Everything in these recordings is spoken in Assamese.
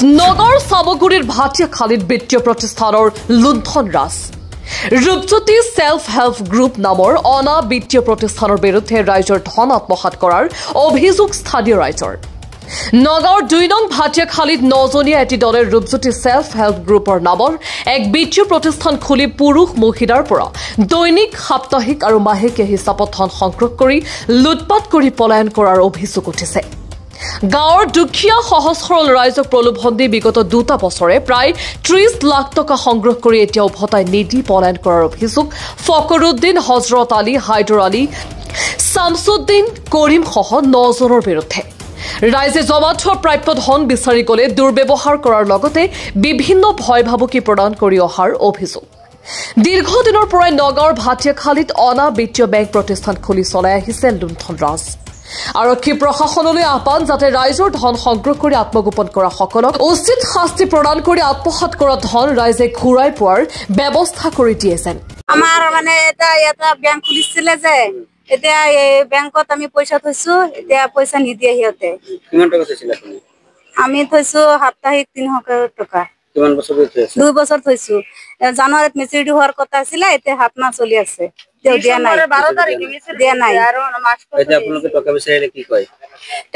নগৰ সামগুৰিৰ ভাটিয়াখালীত বিত্তীয় প্ৰতিষ্ঠানৰ লুণ্ঠন ৰাজ ৰূপজ্যোতি সেল্ফ হেল্প গ্ৰুপ নামৰ অনা বিত্তীয় প্ৰতিষ্ঠানৰ বিৰুদ্ধে ৰাইজৰ ধন আত্মসাৎ কৰাৰ অভিযোগ স্থানীয় ৰাইজৰ নগৰ ২ নং ভাটিয়াখালীত ৯জনীয়া এটি দলে ৰূপজ্যোতি সেল্ফ হেল্প গ্ৰুপৰ নামৰ এক বিত্তীয় প্ৰতিষ্ঠান খুলি পুৰুষ মহিলাৰ পৰা দৈনিক সাপ্তাহিক আৰু মাহেকীয়া হিচাপত ধন সংগ্ৰহ কৰি লুটপাট কৰি পলায়ন কৰাৰ অভিযোগ উঠিছে গাঁৱৰ দুখীয়া সহজ সৰল ৰাইজক প্ৰলোভন দি বিগত ২টা বছৰে প্ৰায় ৩০ লাখ টকা সংগ্ৰহ কৰি এতিয়া উভতাই নিদি পলায়ন কৰাৰ অভিযোগ ফকৰুদ্দিন হজৰত আলী হাইদৰ আলী শামছুদ্দিন কৰিম সহ ৯জনৰ বিৰুদ্ধে ৰাইজে জমা থোৱা প্ৰাপ্য ধন বিচাৰি গলে দুৰ্ব্যৱহাৰ কৰাৰ লগতে বিভিন্ন ভয় ভাবুকি প্ৰদান কৰি অহাৰ অভিযোগ দীৰ্ঘদিনৰ পৰাই নগাঁৱৰ ভাটিয়াখালীত অনা বিত্তীয় বেংক প্ৰতিষ্ঠান খুলি চলাই আহিছে লুণ্ঠন ৰাজ আৰক্ষী প্ৰশাসনলৈ আহ্বান যাতে ৰাইজৰ ধন সংগ্ৰহ কৰি আত্মগোপন কৰা সকলক উচিত শাস্তি প্ৰদান কৰি আত্মসাৎ কৰা ধন ৰাইজে ঘূৰাই পোৱাৰ ব্যৱস্থা কৰি দিয়ে যেন আমাৰ মানে এটা বেংক খুলিছিলে যে এতিয়া এই বেংকত আমি পইচা থৈছো এতিয়া পইচা নিদিয়ে সিহঁতে কিমান টকা থৈছিলা তুমি আমি থৈছো সাপ্তাহিক ৩০০ টকা কিমান বছৰ থৈছা ২ বছৰ থৈছো জানুৱাৰীত মেচুৰিটি হোৱাৰ কথা আছিল এতিয়া ৭ মাহ চলি আছে তেও দিয়া নাই 12 তাৰিখ দিয়া নাই এতিয়া আপোনালোকে টকা বিচাৰিলে কি কয়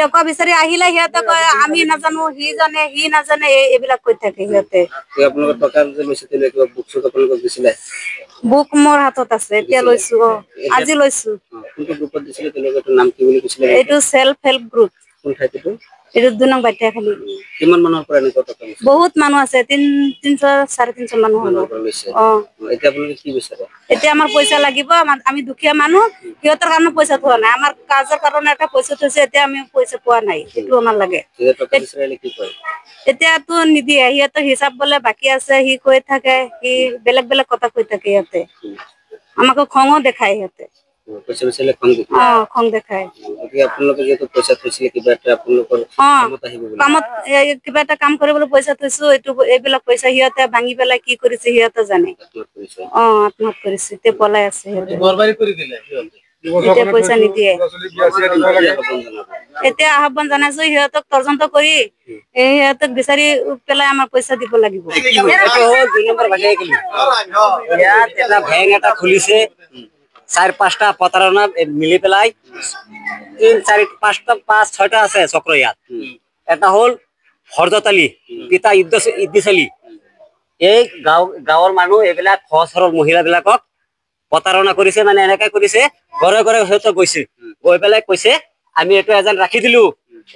টকা বিচাৰি আহিলে সিহঁতে কয় আমি নাজানো সি জানে সি নাজানে এইবিলাক কৈ থাকে সিহঁতে আপোনালোকৰ টকা যে লৈছিলে কিবা বুক চুক আপোনালোকক দিছিলে বুক মোৰ হাতত আছে এতিয়া লৈছো আজি লৈছো কোনটো গ্ৰুপত দিছিলে তেওঁলোকৰ নাম কি বুলি কৈছিলে এইটো সেল্ফ হেল্প গ্ৰুপ কোন ঠাইটো এইটো ২ নং ভাটিয়াখালী কিমান মানুহৰ পৰা এনেকুৱা টকা বহুত মানুহ আছে ৩00 ৩৫০ মানুহ হ'ব এতিয়া আপোনালোকে কি বিচাৰে এতিয়া আমাৰ পইচা লাগিব আমি দুখীয়া মানুহ সিহঁতৰ কাৰণে পইচা থোৱা নাই আমাৰ কাজৰ কাৰণে এটা পইচা থৈছে এতিয়া আমি পইচা পোৱা নাই সেইটো আমাৰ লাগে টকা বিচাৰিলে কি কয় এতিয়াতো নিদিয়ে সিহঁতৰ হিচাপ বোলে বাকী আছে সি কৈ থাকে সি বেলেগ বেলেগ কথা কৈ থাকে সিহঁতে আমাক খঙো দেখায় সিহঁতে পইচা বিচাৰিলে খং দেখায় আপোনালোকে যেহেতু পইচা থৈছিলে কিবা এটা আপোনালোকৰ কামত আহিব বুলি কামত কিবা এটা কাম কৰিবলৈ পইচা থৈছো এইটো এইবিলাক পইচা সিহঁতে ভাঙি পেলাই কি কৰিছে সিহঁতে জানে আত্মহত্যা কৰিছে তে পলাই আছে বৰবাৰী কৰি দিলে সিহঁতে এতিয়া পইচা নিদিয়ে এতিয়া আহ্বান জনাইছো সিহঁতক তদন্ত কৰি সিহঁতক বিচাৰি পেলাই আমাৰ পইচা দিব লাগিব ইয়াত এটা বেংক এটা খুলিছে ৪-৫টা প্ৰতাৰণা মিলি পেলাই ৩-৪-৫-৬টা আছে চক্ৰ ইয়াত এটা হ'ল হৰজত আলী পিতা ইদ্দিছ আলী এই গাঁৱৰ মানুহ এইবিলাক সহজ সৰল মহিলাবিলাকক প্ৰতাৰণা কৰিছে মানে এনেকে কৰিছে ঘৰে ঘৰে সিহঁতে গৈছে গৈ পেলাই কৈছে আমি এইটো এজন ৰাখি দিলো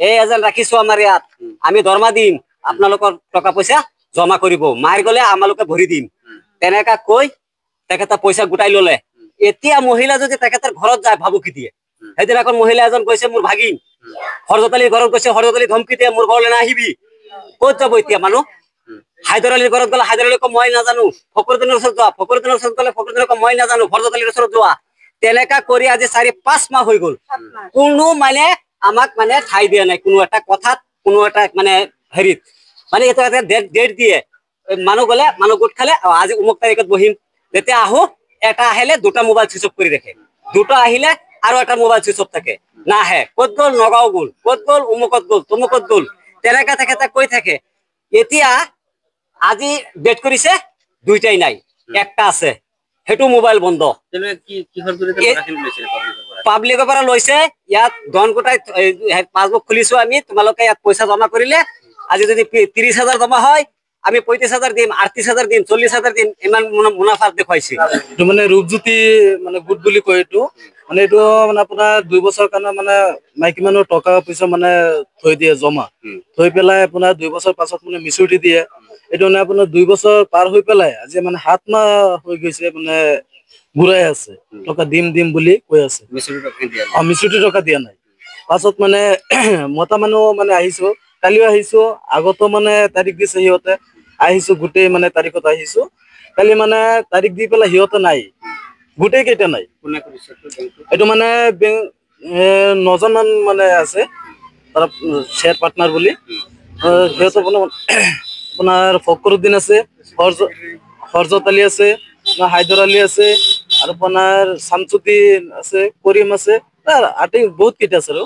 এই এজন ৰাখিছো আমাৰ ইয়াত আমি দৰমহা দিম আপোনালোকৰ টকা পইচা জমা কৰিব মাৰ গলে আমালোকে ভৰি দিম তেনেকা কৈ তেখেতে পইচা গোটাই ললে এতিয়া মহিলা যদি তেখেতৰ ঘৰত যায় ভাবুকি দিয়ে সেইদিনাখন মহিলা এজন কৈছে মোৰ ভাগিন হৰজত আলীৰ ঘৰত গৈছে হৰজত আলী ধমকি দিয়ে মোৰ ঘৰলৈ নাহিবি ক'ত যাব এতিয়া মানুহ হায়দৰ আলীৰ ঘৰত গ'লে হায়দৰ আলীক মই নাজানো ফকৰুদ্দিনৰ ওচৰত যোৱা ফকৰুদ্দিনৰ ওচৰত গ'লে ফকৰুদ্দিনক মই নাজানো হৰজত আলীৰ ওচৰত যোৱা তেনেকা কৰি আজি ৪-৫ মাহ হৈ গ'ল কোনো মানে আমাক মানে ঠাই দিয়া নাই কোনো এটা কথাত কোনো এটা মানে হেৰিত মানে এইটো এটা ডেট দিয়ে মানুহ গ'লে মানুহ গোট খালে আজি অমুক তাৰিখত বহিম যেতিয়া আহো এটা আহিলে ২টা মোবাইল চুইচ অফ কৰি ৰাখে ২টা আহিলে আৰু এটা মোবাইল চুইচ অফ থাকে নাহে ক'ত গ'ল নগাঁও গ'ল ক'ত গ'ল অমুকত গ'ল তমুকত গ'ল তেনেকা তেখেতে কৈ থাকে এতিয়া আজি ডেট কৰিছে ২টাই নাই একটা আছে সেইটো মোবাইল বন্ধ পাব্লিকৰ পৰা লৈছে ইয়াত ধন গোটাই পাছবুক খুলিছো আমি তোমালোকে ইয়াত পইচা জমা কৰিলে আজি যদি ৩০,০০০ জমা হয় আমি ৩৫,০০০ দিম ৩৮,০০০ দিম ৪০,০০০ দিম ইমান মুনাফা দেখুৱাইছে এইটো মানে ৰূপজ্যোতি মানে গোট বুলি কয় এইটো মানে এইটো মানে আপোনাৰ ২ বছৰ কাৰণে মানে মাইকী মানুহৰ টকা পইচা মানে থৈ দিয়ে জমা থৈ পেলাই আপোনাৰ ২ বছৰ পাছত মানে মেচুৰিটি দিয়ে এইটো মানে আপোনাৰ ২ বছৰ পাৰ হৈ পেলাই আজি মানে ৭ মাহ হৈ গৈছে মানে ঘূৰাই আছে টকা দিম বুলি কৈ আছে মেচুৰিটি টকা দিয়া নাই পাছত মানে মতা মানুহ মানে আহিছো কালিও আহিছো আগতো মানে তাৰিখ দিছে সিহঁতে আহিছো গোটেই মানে তাৰিখত আহিছো কালি মানে তাৰিখ দি পেলাই সিহঁতে নাই গোটেই কেইটা নাই এইটো মানে ৯জন মান মানে আছে তাৰ শ্বেয়াৰ পাৰ্টনাৰ বুলি সিহঁতে আপোনাৰ ফকৰুদ্দিন আছে হৰজত আলী আছে হায়দৰ আলী আছে আৰু আপোনাৰ শামছুদ্দিন আছে কৰিম আছে আটেই বহুত কেইটা আছে আৰু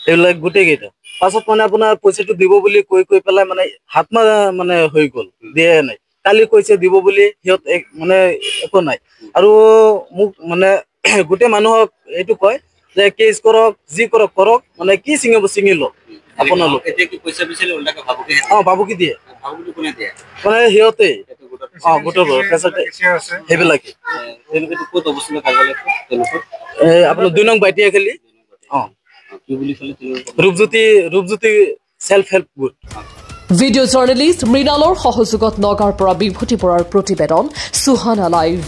এইবিলাক গোটেইকেইটা পাছত মানে আপোনাৰ পইচাটো দিব বুলি কৈ পেলাই মানে হাতমা মানে হৈ গ'ল দিয়ে নাই কালি কৈছে দিব বুলি সিহঁত মানে একো নাই আৰু মোক মানে গোটেই মানুহক এইটো কয় যে কেছ কৰক যি কৰক কৰক মানে কি ছিঙি লওক আপোনালোক এতিয়া কি পইচা বিচাৰিলে ওলটাকে ভাবুকি ভাবুকি দিয়ে ভাবুকি কোনে দিয়ে মানে সিহঁতে গোটৰ সেইবিলাকে ক'ত অৱস্থিত থাকিব লাগিব তেওঁলোকৰ আপোনাৰ 2 নং বাইটিয়া খেলি কি বুলি ক'লে Rupjyoti self help group video' journalist মৃণালৰ সহযোগত নগাঁৱৰ পৰা বিভূতি বৰাৰ প্ৰতিবেদন সুহানা লাইভ।